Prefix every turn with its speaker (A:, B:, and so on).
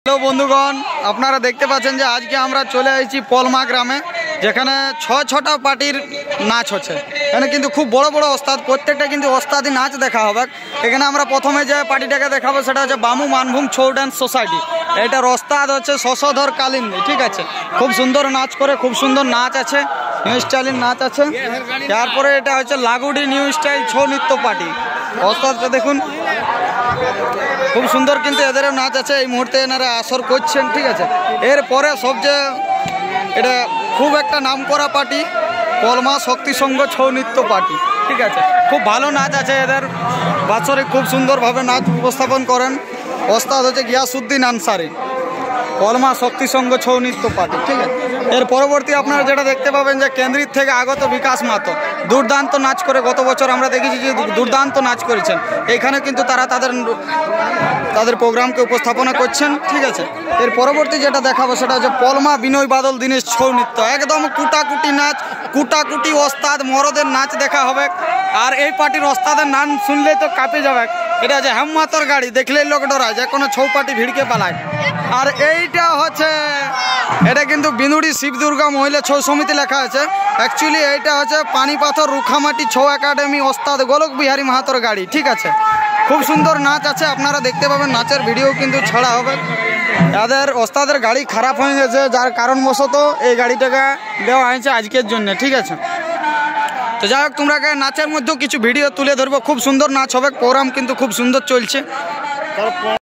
A: Hello বন্ধুগণ, আপনারা দেখতে পাচ্ছেন যে আজকে আমরা চলে এসেছি পলমা গ্রামে, যেখানে ছটা পার্টির নাচ হচ্ছে। এখানে কিন্তু খুব বড় বড় ওস্তাদ, প্রত্যেকটা কিন্তু ওস্তাদি নাচ দেখা হবে। এখানে আমরা প্রথমে যে পার্টিটাকে দেখাবো সেটা হচ্ছে বামু মানভূম ছৌ ডান্স সোসাইটি। এটার ওস্তাদ হচ্ছে শশধর কালিন্দী, ঠিক আছে। খুব সুন্দর নাচ করে, খুব সুন্দর নাচ আছে, নিউ স্টাইলের নাচ আছে। তারপরে এটা হচ্ছে লাগুডি নিউ স্টাইল ছৌ নৃত্য পার্টি। ওস্তাদটা দেখুন, খুব সুন্দর কিন্তু এদেরও নাচ আছে। এই মুহূর্তে এনারা আসর করছেন, ঠিক আছে। এরপরে সবচেয়ে এটা খুব একটা নাম করা পার্টি পলমা শক্তি সংঘ ছৌ নৃত্য পার্টি, ঠিক আছে। খুব ভালো নাচ আছে এদের, বাৎসরিক খুব সুন্দরভাবে নাচ উপস্থাপন করেন। ওস্তাদ হচ্ছে গিয়াসউদ্দিন আনসারি, পলমা শক্তি সংঘ ছৌ নৃত্য পার্টি, ঠিক আছে। এর পরবর্তী আপনারা যেটা দেখতে পাবেন যে কেন্দ্রিত থেকে আগত বিকাশ মাহাতো দুর্দান্ত নাচ করে, গত বছর আমরা দেখেছি যে দুর্দান্ত নাচ করেছেন। এখানে কিন্তু তারা তাদের প্রোগ্রামকে উপস্থাপনা করছেন, ঠিক আছে। এর পরবর্তী যেটা দেখাবো সেটা হচ্ছে পলমা বিনয় বাদল দীনেশ ছৌ নৃত্য। একদম কুটাকুটি নাচ, কুটাকুটি ওস্তাদ মরদের নাচ দেখা হবে। আর এই পার্টির ওস্তাদের নাম শুনলেই তো কাঁপে যাবে। এটা হচ্ছে হেমমাতর গাড়ি, দেখলেই লোক ডরায়, যে কোনো ছৌ পার্টি ভিড়কে পালায়। আর এইটা হচ্ছে, এটা কিন্তু বিনুড়ি শিব দুর্গা মহিলা ছৌ সমিতি লেখা আছে। অ্যাকচুয়ালি এইটা হচ্ছে পানিপাথর রুখামাটি ছৌ একাডেমি ওস্তাদ গোলক বিহারী মাহাতোর গাড়ি, ঠিক আছে। খুব সুন্দর নাচ আছে, আপনারা দেখতে পাবেন। নাচের ভিডিও কিন্তু ছাড়া হবে। এদের ওস্তাদের গাড়ি খারাপ হয়ে গেছে, যার কারণবশত এই গাড়িটাকে দেওয়া হয়েছে আজকের জন্য, ঠিক আছে। তো যাই হোক, তোমরা নাচের মধ্যেও কিছু ভিডিও তুলে ধরবো। খুব সুন্দর নাচ হবে, প্রোগ্রাম কিন্তু খুব সুন্দর চলছে।